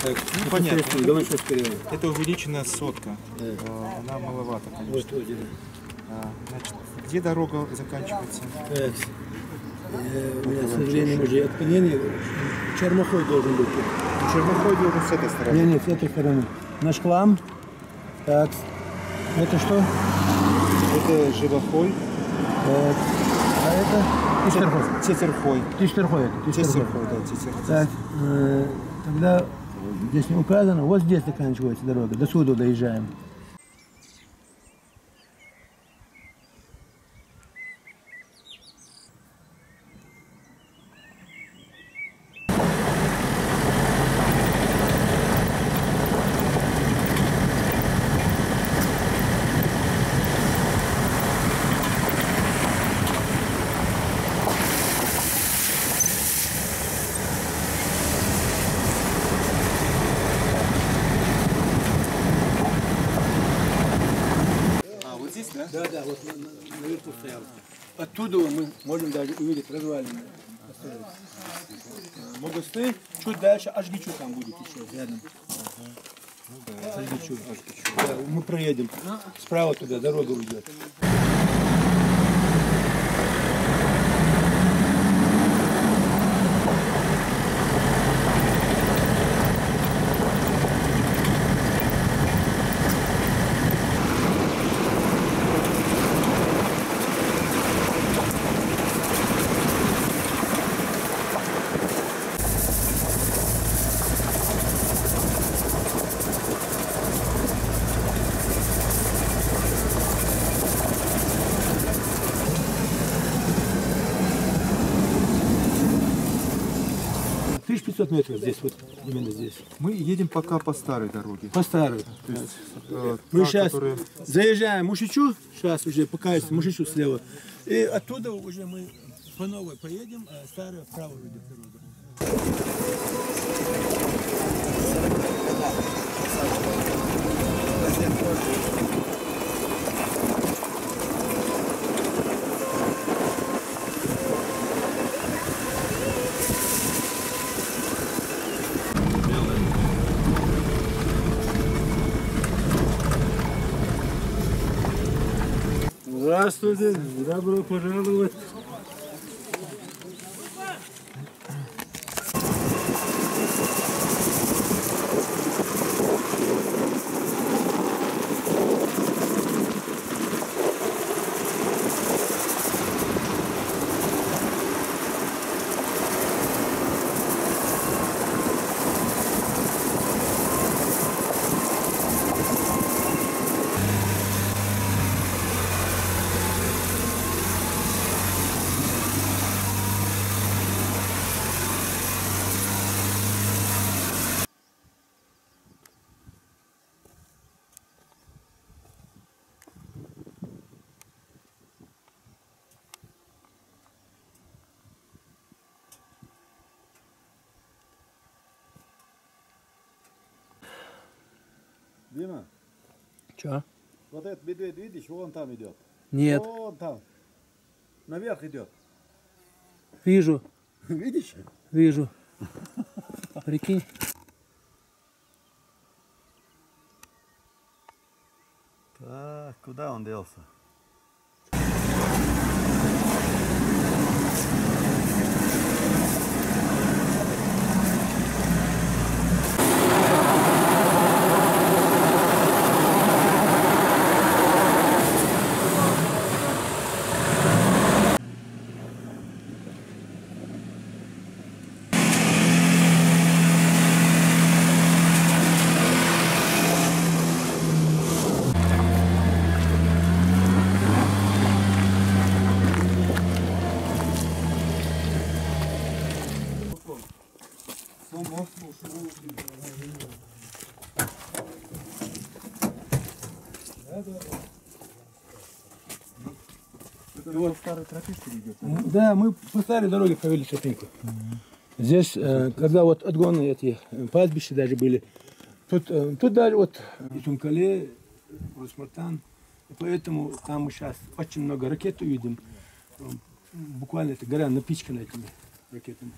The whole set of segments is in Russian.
Так, Ну, понятно. Главное, что скорее. Это увеличенная сотка. Да. Она маловато, конечно. Вот, вот, Значит, где дорога заканчивается? так. У меня, к сожалению, уже отклонение. Чермохой должен быть. Чернохой должен с этой стороны. Нет, с этой стороны. Наш хлам. Так. Это что? Это живохой. Так. А это? Тистерхой. Тетерхой. Тистерхой это. Тетерхой, да, тетерхой. Так. Тогда здесь не указано. Вот здесь заканчивается дорога. До сюда доезжаем. А, вот здесь, да? Да, да, вот наверху стоял. Оттуда мы можем даже увидеть развалины. Могосты, чуть дальше Ашгичу там будет еще рядом. Ашгичу. Да, мы проедем. Справа туда дорога уйдет. Метров здесь, вот именно здесь. Мы едем пока по старой дороге. По старой. То есть, Мы сейчас заезжаем в Мушичу, сейчас уже покажется Мушичу слева. И оттуда уже мы по новой поедем, а старая вправо выйдет дорога. Здравствуйте, добро пожаловать. Дима, Че? вот этот медведь, видишь, вон там идет. Нет. Вон там. Наверх идет. Вижу, Видишь? вижу. Прикинь. Так, куда он делся? Вот старая тропинка идет. Да, мы по старой дороге провели тропинку. Здесь, когда вот отгоны эти пастбища даже были, тут даже вот и Тумкале, Росмартан, поэтому там мы сейчас очень много ракет увидим. Буквально эта гора напичкана этими ракетами.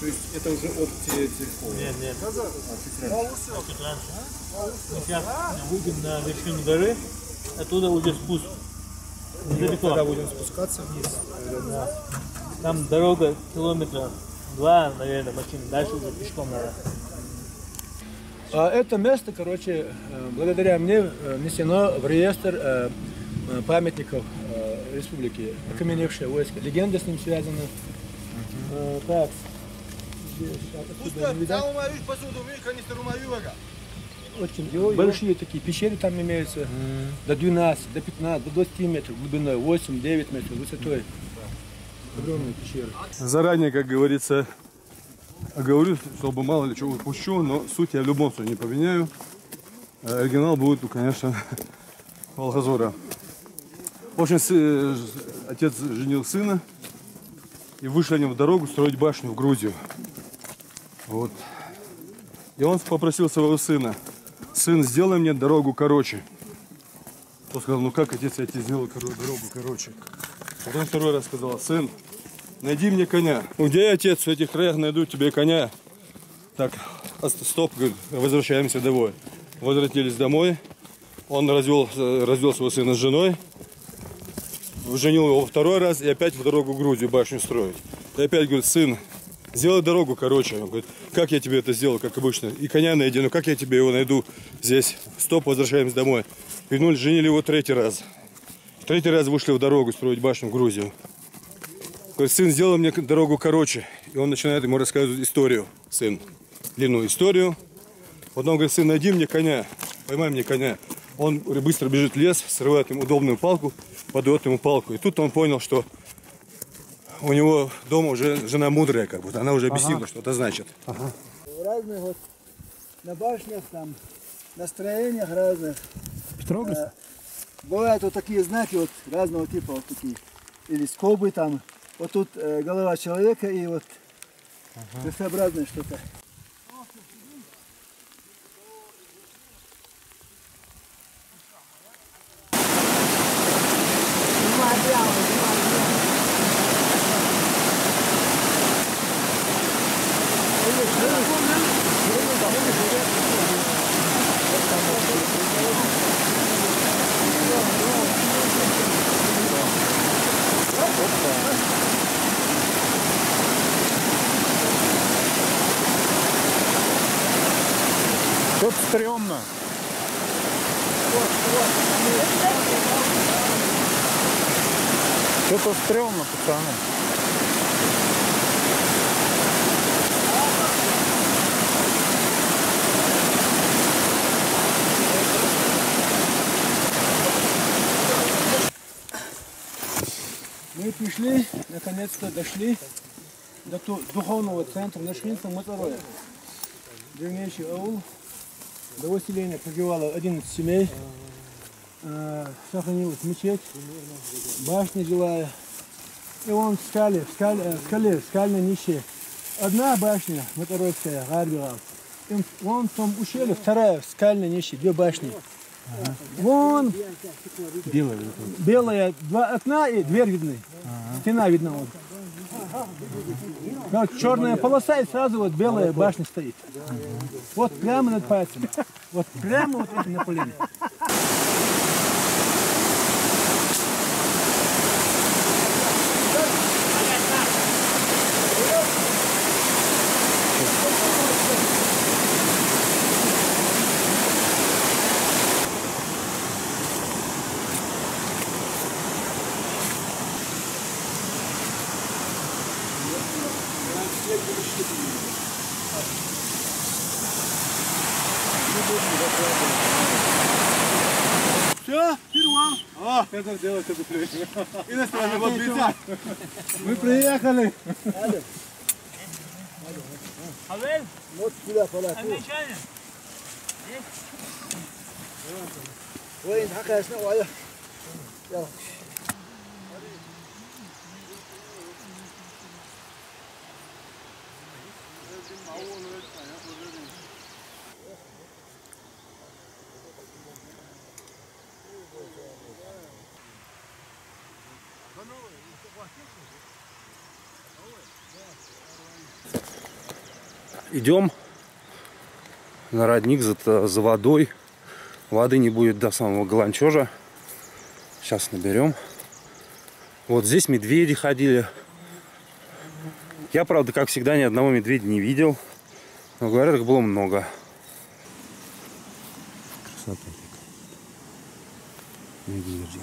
То есть это уже от Терехова? Нет. Чуть раньше. Мы сейчас выйдем на вершину горы, оттуда уже спуск. Недалеко. Когда будем спускаться вниз? Там дорога километра 2, наверное, машин. Дальше уже пешком надо. А это место, короче, благодаря мне внесено в реестр памятников республики, окаменевшее войско. Легенда с ним связана. Так. Очень большие такие пещеры там имеются. До 12, до 15, до 20 метров глубиной, 8-9 метров высотой. Огромные пещеры. Заранее, как говорится, оговорюсь, чтобы мало ли чего упущу, но суть я в любом случае не поменяю. Оригинал будет, конечно, Волгозора. В общем, отец женил сына, и вышли они в дорогу строить башню в Грузию. Вот. И он попросил своего сына: сын, сделай мне дорогу короче. Он сказал: ну как, отец, я тебе сделал дорогу короче. Потом второй раз сказал: сын, найди мне коня. Ну где я, отец, в этих краях найду тебе коня? Так, стоп, говорит, возвращаемся домой. Возвратились домой. Он развел своего сына с женой. Женил его второй раз и опять в дорогу в Грузию башню строить. И опять говорит: сын, сделай дорогу короче. Он говорит: как я тебе это сделал, как обычно? И коня найди, ну как я тебе его найду здесь? Стоп, возвращаемся домой. Вернулись, женили его третий раз. В третий раз вышли в дорогу строить башню в Грузию. Говорит: сын, сделай мне дорогу короче. И он начинает ему рассказывать историю, сын. Длинную историю. Потом говорит: сын, найди мне коня, поймай мне коня. Он быстро бежит в лес, срывает ему удобную палку, подает ему палку. И тут он понял, что у него дома уже жена мудрая, как будто. Она уже объяснила, что это значит. Разных вот на башнях там, на строениях разных. Бывают вот такие знаки вот разного типа, вот такие. Или скобы там. Вот тут голова человека и вот крестообразное что-то. Тут стрёмно. Что-то стрёмно, пацаны. Мы пришли, наконец-то дошли до духовного центра Нашвинца Моцароя. Древнейший аул. До выселения проживало 11 семей. Сохранилась мечеть, башня жилая. И вон в скальной нише. Одна башня, Моторойская, Гарбилав. И вон в том ущелье, вторая в скальной нише, две башни. Вон белая, два окна и дверь видны. Стена видна. Вот. Вот черная полоса и сразу вот белая башня стоит. Вот прямо над пальцем. Вот прямо вот это направление. Все, перевал. А, это делать это приехали. Иностранный вот нельзя. Мы приехали. Хавель, Вот сюда полак. англичанин. Ой, конечно, Оля. Идем на родник за водой. Воды не будет до самого Галанчожа. Сейчас наберем. Вот здесь медведи ходили. Я, правда, как всегда, ни одного медведя не видел. Но говорят, их было много. Красота. Медведи.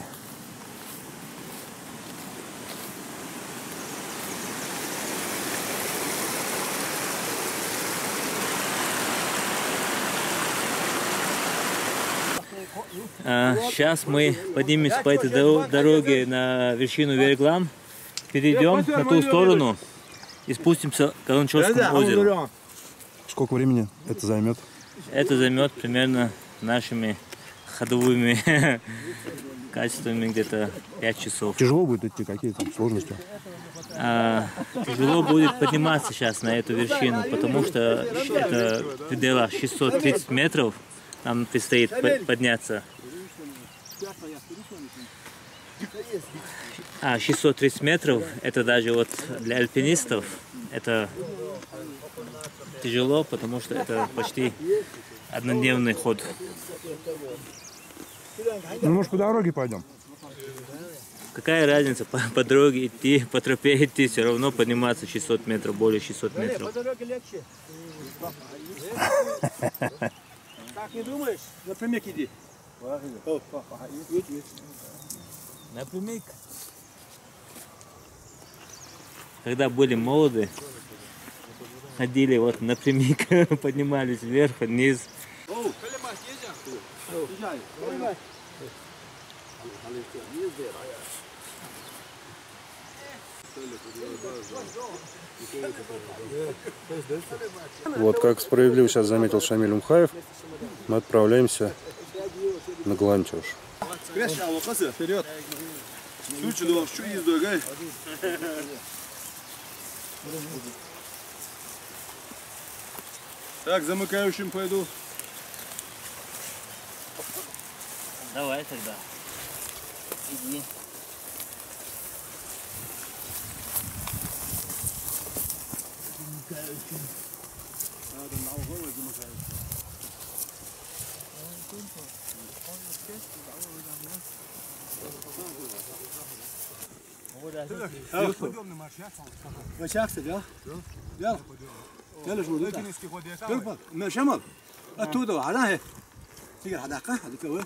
Сейчас мы поднимемся по этой дороге на вершину Верглам, перейдем на ту сторону и спустимся к Галанчожскому озеру. Сколько времени это займет? Это займет примерно нашими ходовыми качествами где-то 5 часов. Тяжело будет идти, какие там сложности? Тяжело будет подниматься сейчас на эту вершину, потому что это в пределах 630 метров. Нам предстоит подняться. 630 метров, это даже вот для альпинистов, это тяжело, потому что это почти однодневный ход. Ну, может, по дороге пойдем? Какая разница, по дороге идти, по тропе идти, все равно подниматься 600 метров, более 600 метров. Так не думаешь? Напрямик иди. Напрямик. Когда были молоды, ходили вот напрямик, поднимались вверх, вниз. Вот, как справедливо сейчас заметил Шамиль Умхаев, мы отправляемся на Галанчож. Вперед! Так, замыкающим пойду. Давай тогда. Иди. شمال التوده على تيجي حداقه هذيك وين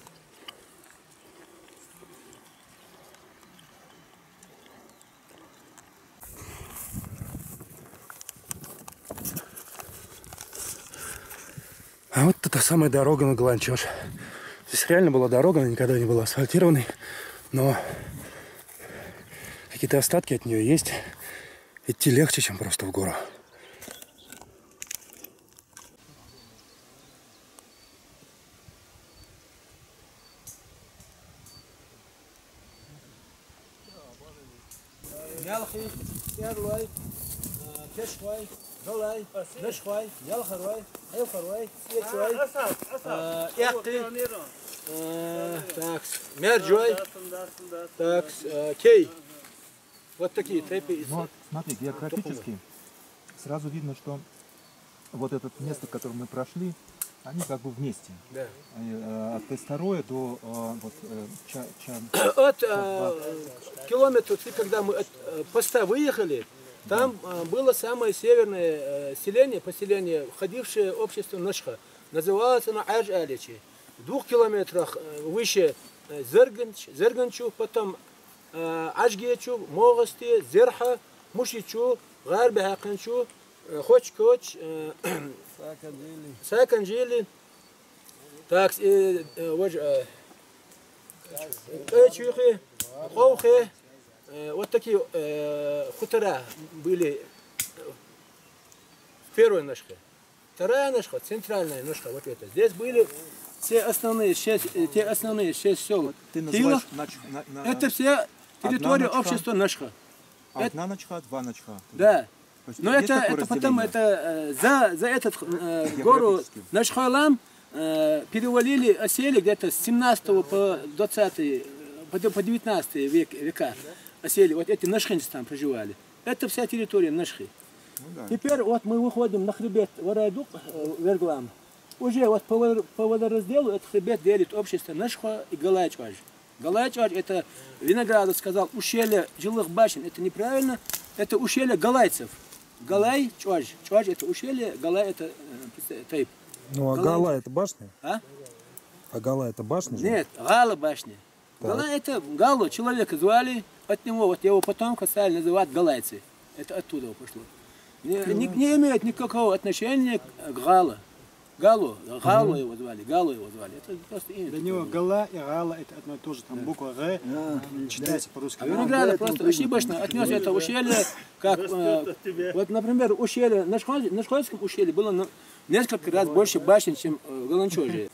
А вот та самая дорога на Галанчож. Здесь реально была дорога, она никогда не была асфальтированной, но какие-то остатки от нее есть. Идти легче, чем просто в гору. Так, мерджой, так, кей. Вот такие тропы. Вот, смотри, географически сразу видно, что вот это место, которое мы прошли, они как бы вместе. Да. От Пестороя до вот, От километра, когда мы от поста выехали, там было самое северное поселение, входившее в общество Нашха. Называлось оно Аж-Аличи. В 2 километрах выше Зерганчу, потом Ажгечу, Могости, Зерха, Мушичу, Гарбехаканчу, Хочкоч, Саканджили, так, Эчухи, Хоухи. Вот такие хутора были в первой Нашхе. Вторая Нашха, центральная Нашха, вот это. Здесь были те основные 6 сел Ты Тила, называешь это все территория Одна Начха. общества Нашха. одна начха, два начха. Да. То есть Но есть это такое потом разделение? за этот гору Географически. Нашхалам перевалили, осели где-то с 17 по 20 по 19 века осели. Вот эти нашхинцы там проживали. Это вся территория Нашхи. Ну да. Теперь вот мы выходим на хребет Варайдук, Верглам. Уже вот по водоразделу этот хребет делит общество Нашха и Галайчвадж. Галайчвадж это Виноградов сказал ущелье жилых башен. Это неправильно. Это ущелье галайцев. Галай, Чвадж. Чвадж это ущелье, Галай это тайп. Ну, а Гала это башня? А? А Гала это башня? же? Нет, Гала башня. Галай это Галу, человека звали, от него, вот его потомка стали называть галайцы. Это оттуда пошло. Не имеет никакого отношения к Гала. Галу его звали, Галу его звали. Это просто имя. Для него Гала и Гала это одно и то же, там буква Г не читается по-русски. А Виноградов просто ошибочно отнес это ущелье, как, вот, например, ущелье, на Шхольском ущелье было несколько раз больше башен, чем в Галанчоже.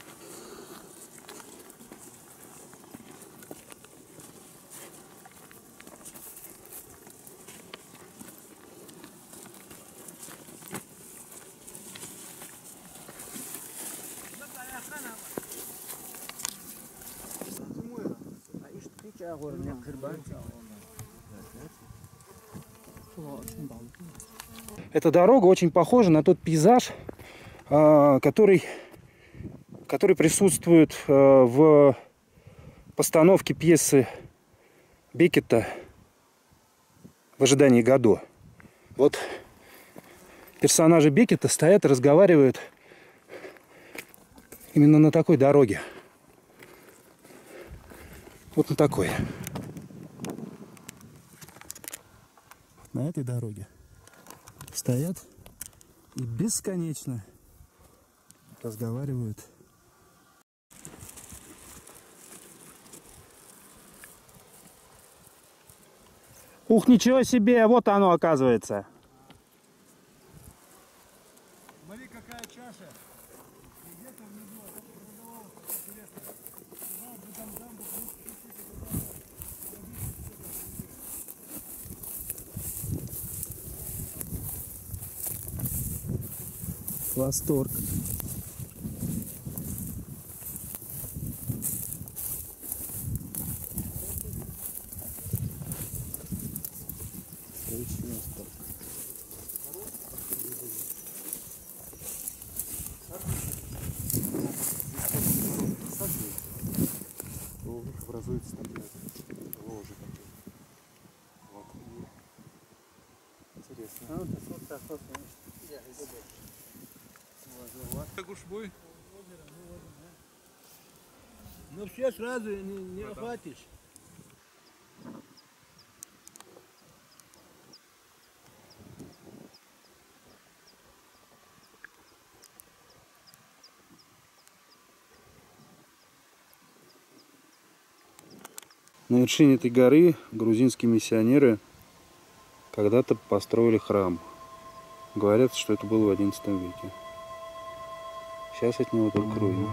Эта дорога очень похожа на тот пейзаж, который присутствует в постановке пьесы Беккета «В ожидании Годо». Вот персонажи Беккета стоят и разговаривают именно на такой дороге. Вот на такой. На этой дороге стоят и бесконечно разговаривают. Ух, ничего себе, вот оно оказывается. Смотри, какая чаша. Восторг. У них образуется такая ложа. Интересно. Так уж бой. Ну все сразу не охватишь. На вершине этой горы грузинские миссионеры когда-то построили храм. Говорят, что это было в XI веке. Сейчас от него только руины.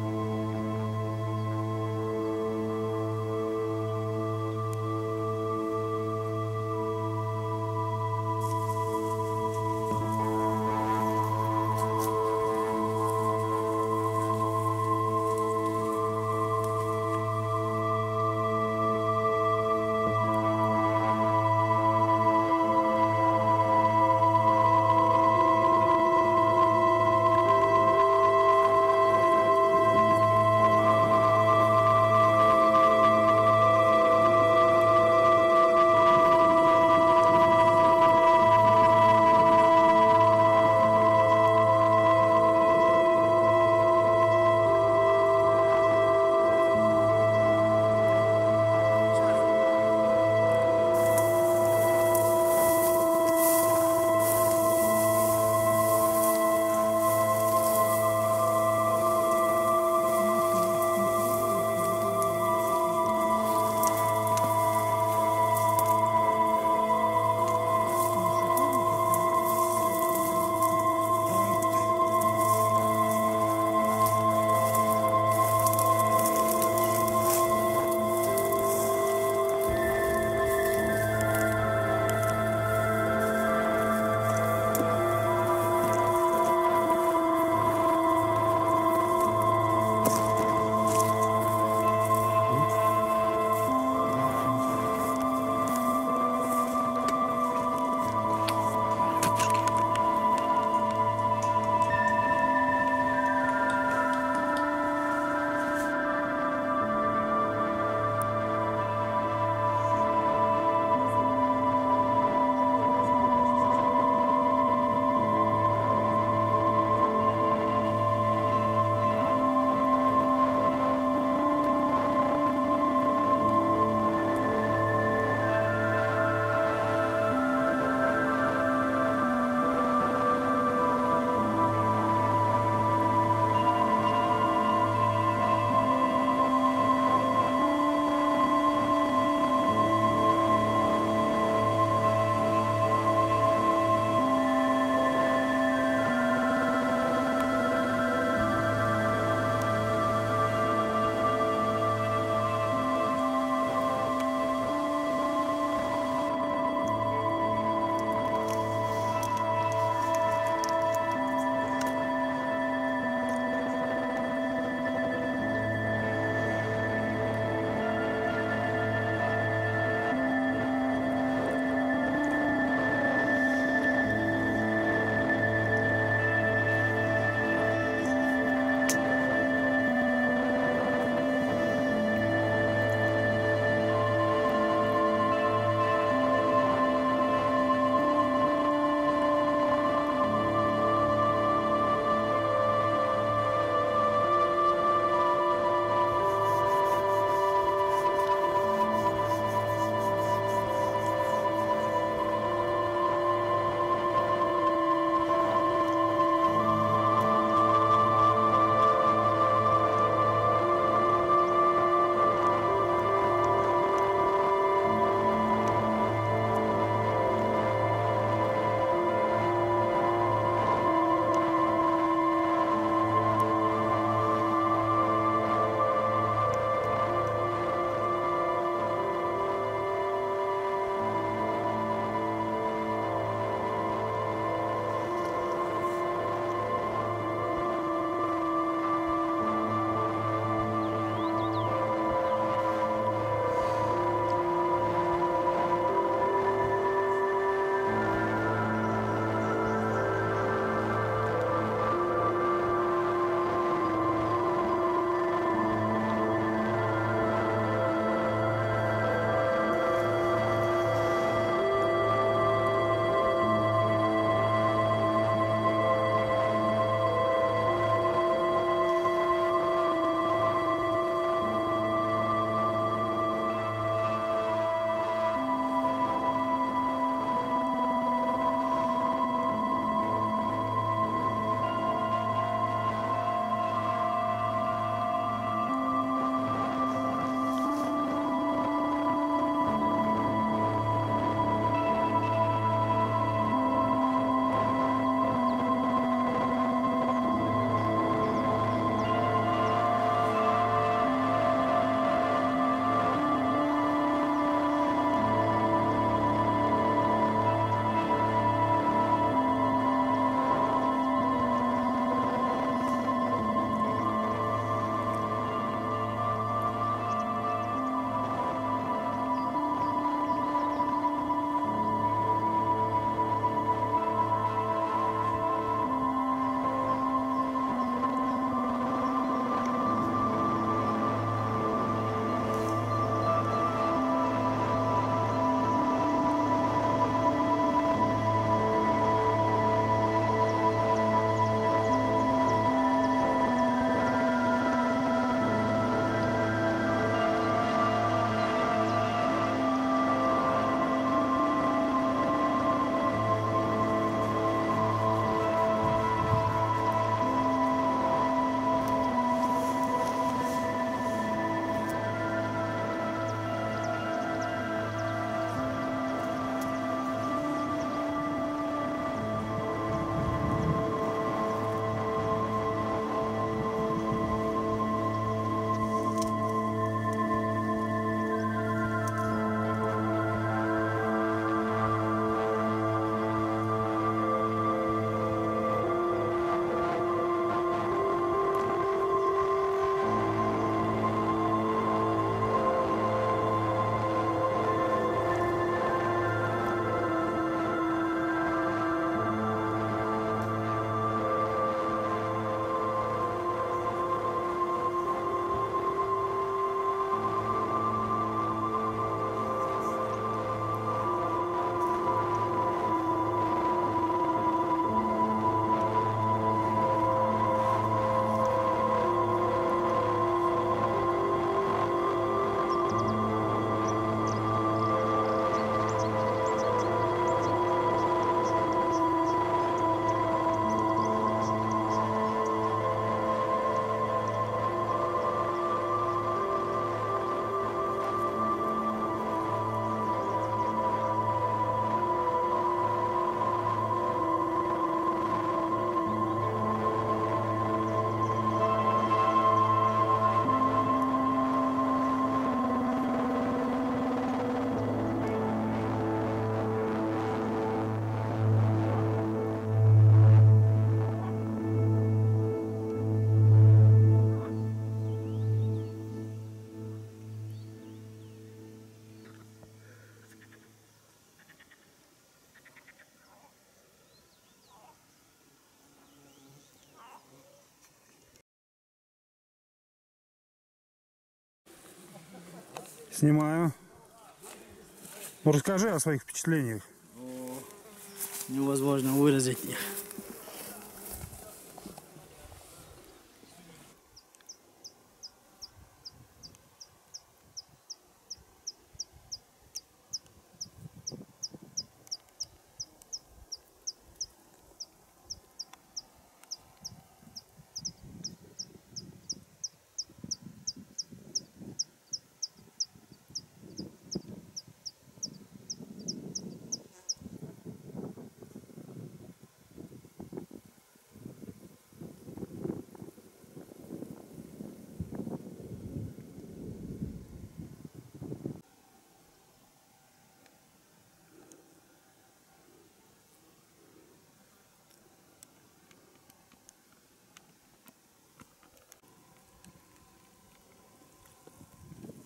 Снимаю. Ну, расскажи о своих впечатлениях. Невозможно выразить их.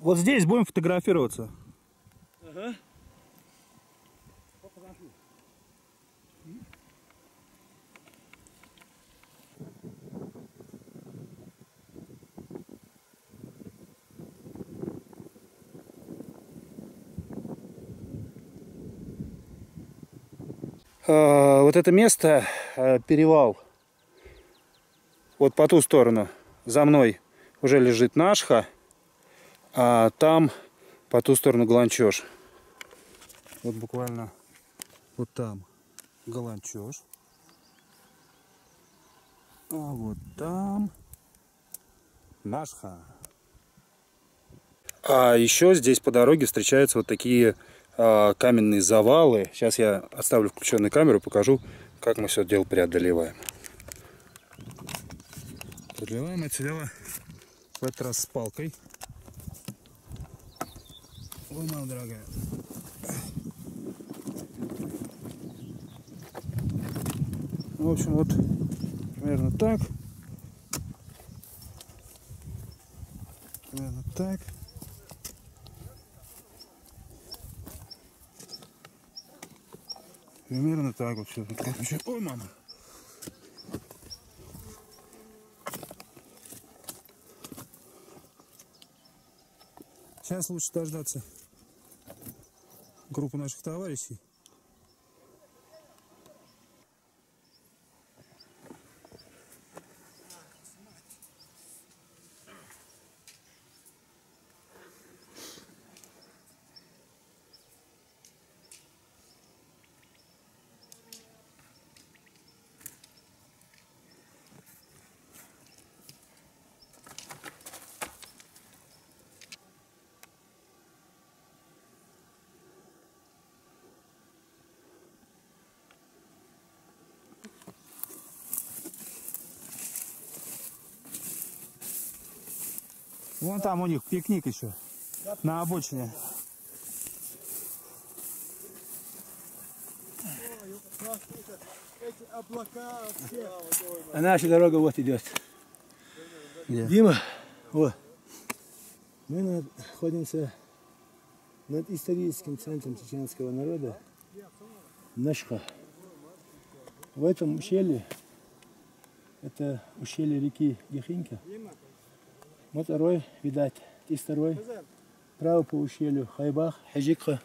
Вот здесь будем фотографироваться. Ага. Вот это место, перевал, вот по ту сторону, за мной уже лежит Нашха, а там по ту сторону Галанчош. Вот буквально вот там Галанчош, а вот там Нашха. А еще здесь по дороге встречаются вот такие каменные завалы. Сейчас я оставлю включенную камеру, покажу, как мы все это дело преодолеваем. Преодолеваем это дело в этот раз с палкой. Ой, моя дорогая. В общем, вот примерно так. Примерно так. Примерно так вот все. Ой, мама. Сейчас лучше дождаться группу наших товарищей. Вон там у них пикник еще на обочине. А наша дорога вот идет. Где? Дима, вот. Мы находимся над историческим центром чеченского народа Нашха. В этом ущелье, это ущелье реки Гехинка. Вот второй, видать, и второй. Право по ущелью Хайбах, Хаджикха.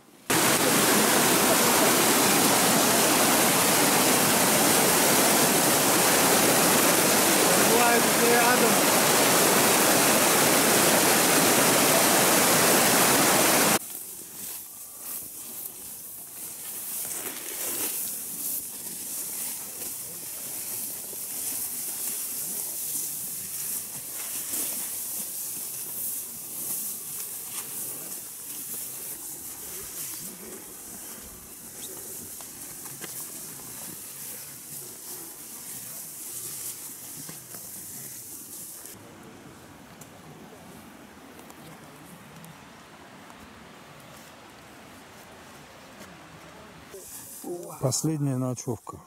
Последняя ночевка.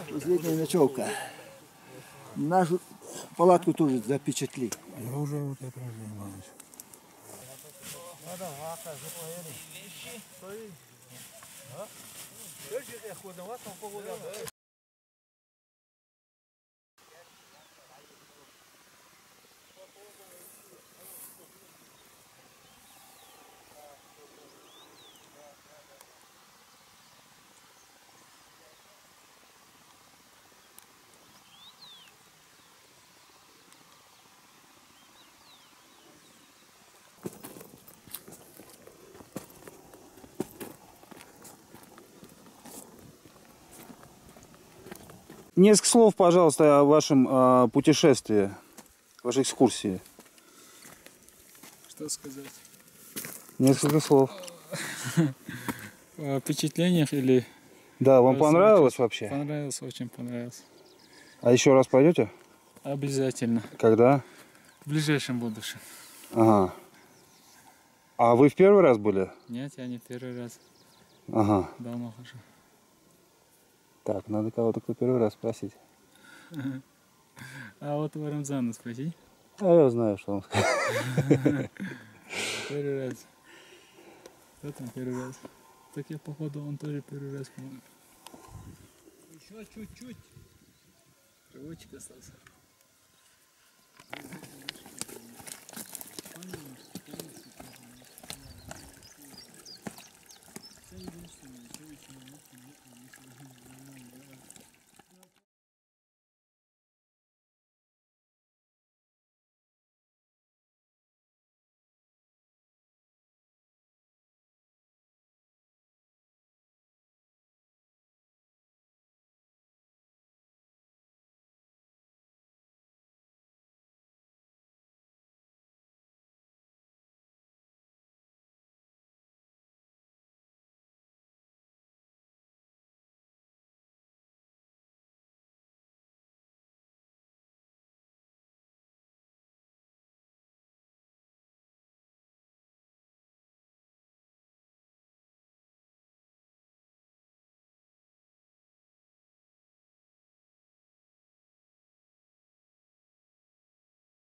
Последняя ночевка. Нашу палатку тоже запечатли. Я уже вот этим занимаюсь. Несколько слов, пожалуйста, о вашем путешествии, вашей экскурсии. Что сказать? Несколько слов. О впечатлениях или... Да, вам понравилось вообще? Понравилось, очень понравилось. А еще раз пойдете? Обязательно. Когда? В ближайшем будущем. Ага. А вы в первый раз были? Нет, я не первый раз. Ага. Давно хожу. Так, надо кого-то, кто первый раз спросить. А вот у Рамзана спроси. А я знаю, что он скажет. Первый раз. Кто там первый раз? Так я, походу, он тоже первый раз, по-моему. Еще чуть-чуть. Рывочек остался. Понял?